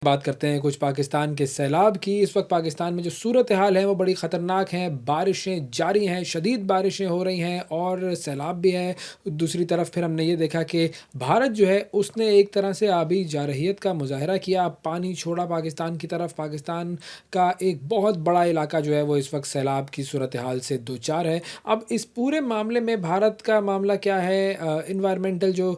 बात करते हैं कुछ पाकिस्तान के सैलाब की। इस वक्त पाकिस्तान में जो सूरत हाल है वो बड़ी ख़तरनाक है। बारिशें जारी हैं, शदीद बारिशें हो रही हैं और सैलाब भी है। दूसरी तरफ फिर हमने ये देखा कि भारत जो है उसने एक तरह से आबी जारहियत का मुजाहरा किया, पानी छोड़ा पाकिस्तान की तरफ। पाकिस्तान का एक बहुत बड़ा इलाका जो है वो इस वक्त सैलाब की सूरत हाल से दो चार है। अब इस पूरे मामले में भारत का मामला क्या है, इन्वायरमेंटल जो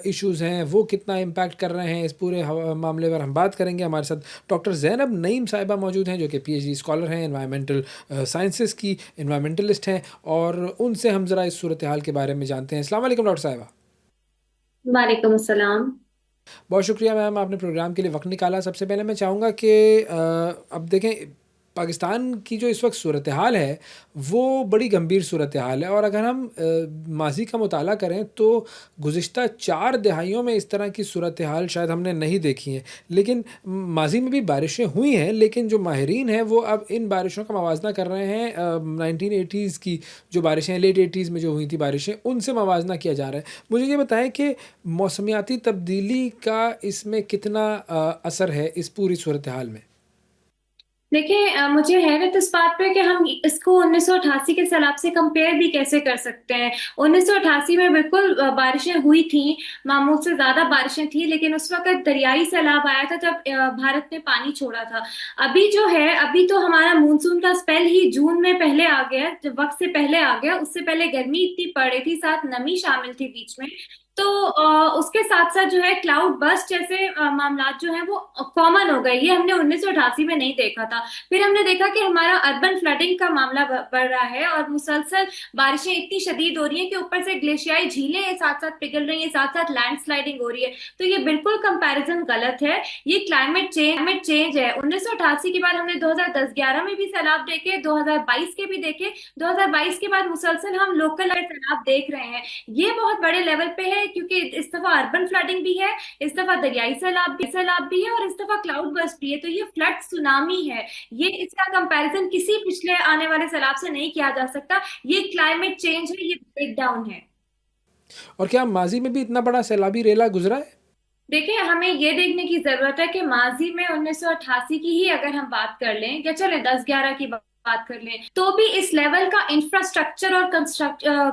इश्यूज़ हैं वो कितना इम्पैक्ट कर रहे हैं, इस पूरे मामले पर हम बात करेंगे। हमारे साथ डॉक्टर ज़ैनब नईम साहिबा मौजूद हैं जो कि पीएचडी स्कॉलर हैं, एनवायरमेंटल साइंसेस की एनवायरमेंटलिस्ट हैं, और उनसे हम ज़रा इस सूरत हाल के बारे में जानते हैं। अस्सलाम वालेकुम डॉक्टर साहिबा। वालेकुम अस्सलाम। बहुत शुक्रिया मैम, आपने प्रोग्राम के लिए वक्त निकाला। सबसे पहले मैं चाहूँगा कि अब देखें, पाकिस्तान की जो इस वक्त सूरत हाल है वो बड़ी गंभीर सूरत हाल है, और अगर हम माजी का मुताला करें तो गुज़िश्ता 4 दिहाइयों में इस तरह की सूरत हाल शायद हमने नहीं देखी है। लेकिन माजी में भी बारिशें हुई हैं, लेकिन जो माहिरीन हैं वो अब इन बारिशों का मवाजना कर रहे हैं 1980s की जो बारिशें, लेट 80s में जो हुई थी बारिशें, उनसे मवाजना किया जा रहा है। मुझे ये बताएं कि मौसमियाती तब्दीली का इसमें कितना असर है इस पूरी सूरत हाल में। देखिए, मुझे हैरत इस बात पे कि हम इसको 1988 के सैलाब से कंपेयर भी कैसे कर सकते हैं। 1988 में बिल्कुल बारिशें हुई थी, मामूल से ज्यादा बारिशें थी, लेकिन उस वक्त दरियाई सैलाब आया था जब भारत ने पानी छोड़ा था। अभी जो है, अभी तो हमारा मानसून का स्पेल ही जून में पहले आ गया, जब वक्त से पहले आ गया। उससे पहले गर्मी इतनी पड़ रही थी, साथ नमी शामिल थी बीच में। तो उसके साथ साथ जो है क्लाउड बस्ट जैसे मामलात जो है वो कॉमन हो गए। ये हमने 1988 में नहीं देखा था। फिर हमने देखा कि हमारा अर्बन फ्लडिंग का मामला बढ़ रहा है, और मुसलसल बारिशें इतनी शदीद हो रही हैं कि ऊपर से ग्लेशियाई झीलें साथ साथ पिघल रही हैं, साथ साथ लैंडस्लाइडिंग हो रही है। तो ये बिल्कुल कंपैरिजन गलत है। ये क्लाइमेट चेंज है। 1988 के बाद हमने 2010-11 में भी सैलाब देखे, 2022 के भी देखे। 2022 के बाद मुसलसल हम लोकल सैलाब देख रहे हैं। ये बहुत बड़े लेवल पे है, क्योंकि इस दफा अर्बन फ्लडिंग भी है, इस दफा दरियाई सैलाब भी है, और इस दफा क्लाउड बर्स्ट भी है। तो ये फ्लड सुनामी है। ये इसका कंपैरिजन किसी पिछले आने वाले सैलाब से नहीं किया जा सकता। ये क्लाइमेट चेंज है, ये ब्रेक डाउन है। और क्या माजी में भी इतना बड़ा सैलाबी रेला गुजरा है? देखिए, हमें ये देखने की जरूरत है कि माजी में 1988 की ही अगर हम बात कर लें, या चले 10-11 की बात कर लें, तो भी इस लेवल का इंफ्रास्ट्रक्चर और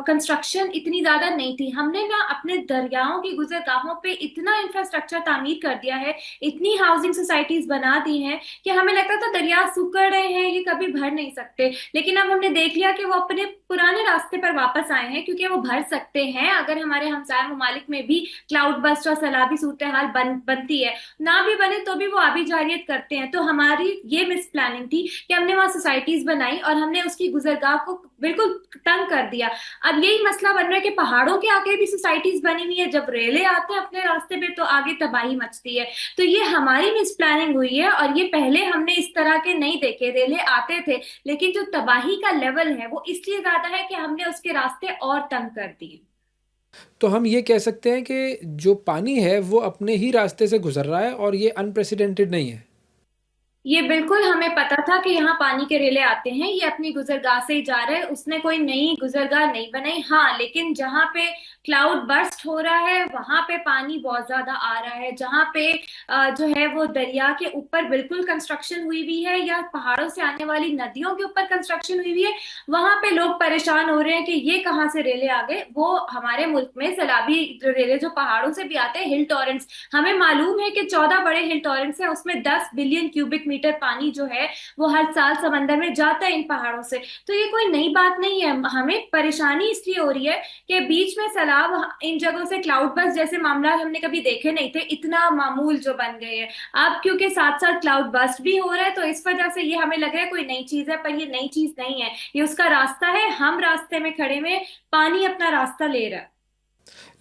कंस्ट्रक्शन इतनी ज्यादा नहीं थी। हमने ना अपने दरियाओं की गुजरगाहों पे इतना इंफ्रास्ट्रक्चर तामीर कर दिया है, इतनी हाउसिंग सोसाइटीज बना दी हैं कि हमें लगता था दरिया सूख रहे हैं, ये कभी भर नहीं सकते। लेकिन अब हमने देख लिया कि वो अपने पुराने रास्ते पर वापस आए हैं, क्योंकि वो भर सकते हैं अगर हमारे हमसाय ममालिक में भी क्लाउड बस्ट और सैलाबी सूरत हाल बनती है। ना भी बने तो भी वो आबी जारियत करते हैं। तो हमारी ये मिस प्लानिंग थी कि हमने वहां सोसाइटीज बनाई और हमने उसकी गुजरगाह को बिल्कुल तंग कर दिया। अब यही मसला बन रहा है कि पहाड़ों के आगे भी सोसाइटीज बनी हुई है, जब रेले आते हैं अपने रास्ते पे तो आगे तबाही मचती है। तो ये हमारी मिस प्लानिंग हुई है, और ये पहले हमने इस तरह के नहीं देखे। रेले आते थे, लेकिन जो तबाही का लेवल है वो इसलिए ज्यादा है कि हमने उसके रास्ते और तंग कर दिए। तो हम ये कह सकते हैं कि जो पानी है वो अपने ही रास्ते से गुजर रहा है और ये अनप्रेसिडेंटेड नहीं है। ये बिल्कुल हमें पता था कि यहाँ पानी के रेले आते हैं, ये अपनी गुजरगाह से ही जा रहे हैं। उसने कोई नई गुजरगाह नहीं बनाई। हाँ, लेकिन जहाँ पे क्लाउड बर्स्ट हो रहा है वहां पे पानी बहुत ज्यादा आ रहा है। जहाँ पे जो है वो दरिया के ऊपर बिल्कुल कंस्ट्रक्शन हुई हुई है, या पहाड़ों से आने वाली नदियों के ऊपर कंस्ट्रक्शन हुई हुई है, वहां पे लोग परेशान हो रहे हैं कि ये कहाँ से रेले आ गए। वो हमारे मुल्क में सैलाबी जो रेले जो पहाड़ों से भी आते हैं, हिल टॉरेंट्स, हमें मालूम है कि 14 बड़े हिल टॉरेंट्स हैं, उसमें 10 बिलियन क्यूबिक मीटर पानी जो है वो हर साल समंदर में जाता है इन पहाड़ों से। तो ये कोई नई बात नहीं है। हमें परेशानी इसलिए हो रही है कि बीच में सैलाब इन जगहों से क्लाउड बस्ट जैसे मामला हमने कभी देखे नहीं थे, इतना मामूल जो बन गए हैं। अब क्योंकि साथ साथ क्लाउड बस्ट भी हो रहा है, तो इस वजह से ये हमें लग रहा है कोई नई चीज है, पर ये नई चीज नहीं है। ये उसका रास्ता है, हम रास्ते में खड़े में, पानी अपना रास्ता ले रहा है।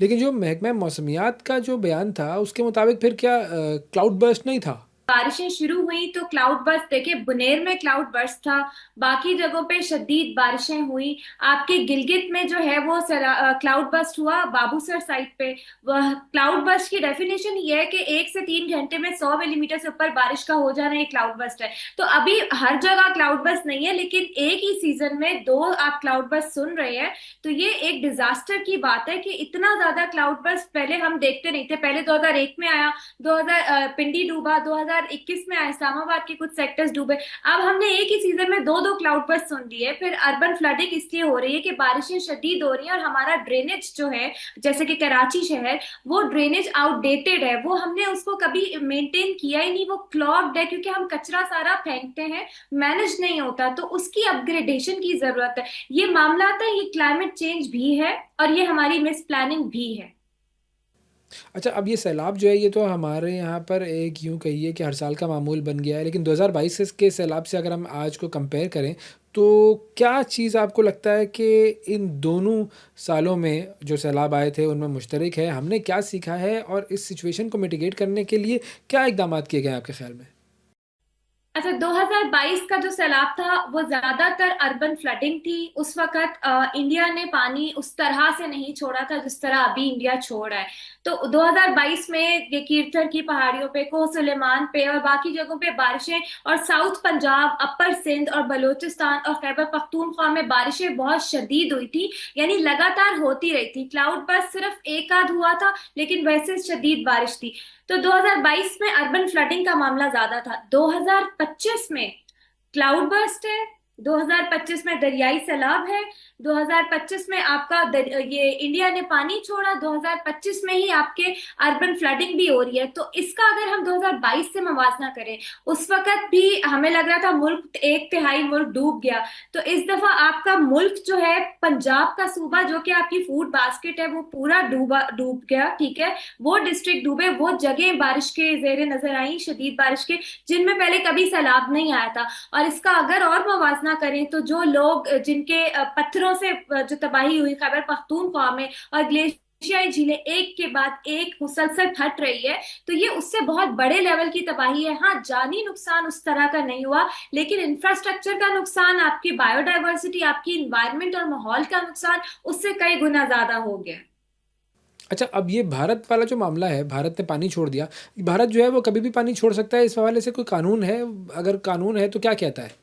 लेकिन जो महकमा मौसमियात का जो बयान था उसके मुताबिक फिर क्या क्लाउड बर्स्ट नहीं था? बारिशें शुरू हुई तो क्लाउड बर्स्ट, देखिए बुनेर में क्लाउड बर्स्ट था, बाकी जगहों पे शदीद बारिशें हुई। आपके गिलगित में जो है वो क्लाउड बर्स्ट हुआ, बाबूसर साइड पे। वह क्लाउड बर्स्ट की डेफिनेशन ये है कि 1 से 3 घंटे में 100 मिलीमीटर से ऊपर बारिश का हो जाना एक क्लाउड बर्स्ट है। तो अभी हर जगह क्लाउड बर्स्ट नहीं है, लेकिन एक ही सीजन में दो आप क्लाउड बर्स्ट सुन रहे हैं। तो ये एक डिजास्टर की बात है कि इतना ज्यादा क्लाउड बर्स्ट पहले हम देखते नहीं थे। पहले 2001 में आया, 2000 पिंडी डूबा, 2021 में इस्लामाबाद के कुछ सेक्टर्स डूबे। अब हमने एक ही सीजन में दो दो क्लाउड बर्स्ट सुन लिए। फिर अर्बन फ्लडिंग इसलिए हो रही है कि बारिशें शदीद हो रही हैं और हमारा ड्रेनेज जो है, जैसे कि कराची शहर, वो ड्रेनेज आउटडेटेड है, वो हमने उसको कभी मेंटेन किया ही नहीं, वो क्लॉग्ड है क्योंकि हम कचरा सारा फेंकते हैं, मैनेज नहीं होता। तो उसकी अपग्रेडेशन की जरूरत है। ये मामला आता है, ये क्लाइमेट चेंज भी है और ये हमारी मिस प्लानिंग भी है। अच्छा, अब ये सैलाब जो है ये तो हमारे यहाँ पर एक यूँ कहिए कि हर साल का मामूल बन गया है, लेकिन 2022 के सैलाब से अगर हम आज को कंपेयर करें, तो क्या चीज़ आपको लगता है कि इन दोनों सालों में जो सैलाब आए थे उनमें मुश्तरक है? हमने क्या सीखा है और इस सिचुएशन को मिटिगेट करने के लिए क्या इक़दामात किए गए हैं आपके ख़्याल में? अच्छा, 2022 का जो सैलाब था वो ज्यादातर अर्बन फ्लडिंग थी। उस वक्त इंडिया ने पानी उस तरह से नहीं छोड़ा था जिस तरह अभी इंडिया छोड़ रहा है। तो 2022 में ये कीर्थर की पहाड़ियों पे, कोह सुलेमान पे और बाकी जगहों पे बारिशें, और साउथ पंजाब, अपर सिंध और बलूचिस्तान और खैबर पख्तूनख्वा में बारिशें बहुत शदीद हुई थी। यानी लगातार होती रही थी। क्लाउड बर्स्ट सिर्फ एक आध हुआ था, लेकिन वैसे शदीद बारिश थी। तो 2022 में अर्बन फ्लडिंग का मामला ज्यादा था। 2025 में क्लाउड बर्स्ट है, 2025 में दरियाई सैलाब है, 2025 में आपका ये इंडिया ने पानी छोड़ा, 2025 में ही आपके अर्बन फ्लडिंग भी हो रही है। तो इसका अगर हम 2022 से मवाजना करें, उस वक्त भी हमें लग रहा था मुल्क एक तिहाई मुल्क डूब गया। तो इस दफा आपका मुल्क जो है, पंजाब का सूबा जो कि आपकी फूड बास्केट है, वो पूरा डूब गया। ठीक है, वो डिस्ट्रिक्ट डूबे, वो जगह बारिश के जेर नजर आई, शदीद बारिश के, जिनमें पहले कभी सैलाब नहीं आया था। और इसका अगर और मवाजना करें तो जो लोग जिनके पत्थरों से जो तबाही हुई खैबर पख्तूनख्वा में, और ग्लेशियाई झीलें एक के बाद एक मुसलसल फट रही है, तो ये उससे बहुत बड़े लेवल की तबाही है। हाँ, जानी नुकसान उस तरह का नहीं हुआ, लेकिन इंफ्रास्ट्रक्चर का नुकसान, आपकी बायोडाइवर्सिटी, आपकी इन्वायरमेंट और माहौल का नुकसान उससे कई गुना ज्यादा हो गया। अच्छा, अब ये भारत वाला जो मामला है, भारत ने पानी छोड़ दिया। भारत जो है वो कभी भी पानी छोड़ सकता है, इस हवाले से कोई कानून है? अगर कानून है तो क्या कहता है?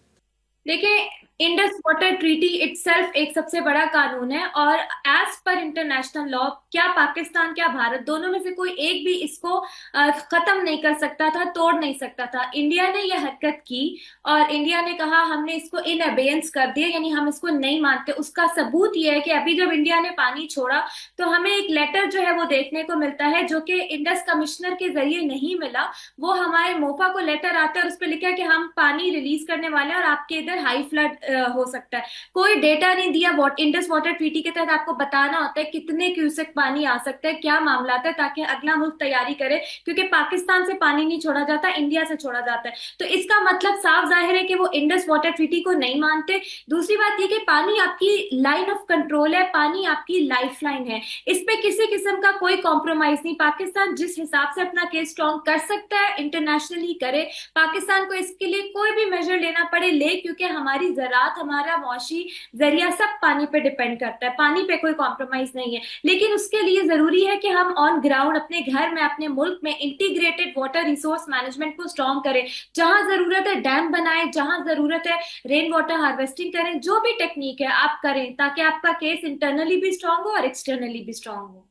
देखिए, इंडस वाटर ट्रीटी इटसेल्फ एक सबसे बड़ा कानून है, और एज पर इंटरनेशनल लॉ क्या पाकिस्तान क्या भारत, दोनों में से कोई एक भी इसको खत्म नहीं कर सकता था, तोड़ नहीं सकता था। इंडिया ने यह हरकत की और इंडिया ने कहा हमने इसको इन अबेयंस कर दिया, यानी हम इसको नहीं मानते। उसका सबूत यह है कि अभी जब इंडिया ने पानी छोड़ा तो हमें एक लेटर जो है वो देखने को मिलता है, जो कि इंडस कमिश्नर के जरिए नहीं मिला। वो हमारे मोफा को लेटर आता है और उस पर लिखा है कि हम पानी रिलीज करने वाले हैं और आपके इधर हाई फ्लड हो सकता है। कोई डेटा नहीं दिया। इंडस वाटर ट्रीटी के तहत आपको बताना होता है कितने क्यूसेक पानी आ सकता है, क्या मामला है, ताकि अगला मुल्क तैयारी करे, क्योंकि पाकिस्तान से पानी नहीं छोड़ा जाता, इंडिया से छोड़ा जाता है। तो इसका मतलब साफ जाहिर है कि वो इंडस वाटर ट्रीटी को नहीं मानते। दूसरी बात ये कि पानी आपकी लाइन ऑफ कंट्रोल है, पानी आपकी लाइफ लाइन है, इस पे किसी किस्म का कोई कॉम्प्रोमाइज नहीं। पाकिस्तान जिस हिसाब से अपना केस स्ट्रॉन्ग कर सकता है इंटरनेशनली करे। पाकिस्तान को इसके लिए कोई भी मेजर लेना पड़े ले, क्योंकि हमारी ज़राअत, हमारा मौशी जरिया सब पानी पे डिपेंड करता है, पानी पे कोई कॉम्प्रोमाइज नहीं है। लेकिन उसके लिए जरूरी है कि हम ऑन ग्राउंड अपने घर में, अपने मुल्क में इंटीग्रेटेड वाटर रिसोर्स मैनेजमेंट को स्ट्रॉन्ग करें। जहां जरूरत है डैम बनाएं, जहां जरूरत है रेन वाटर हार्वेस्टिंग करें, जो भी टेक्निक है आप करें, ताकि आपका केस इंटरनली भी स्ट्रांग हो और एक्सटर्नली भी स्ट्रांग हो।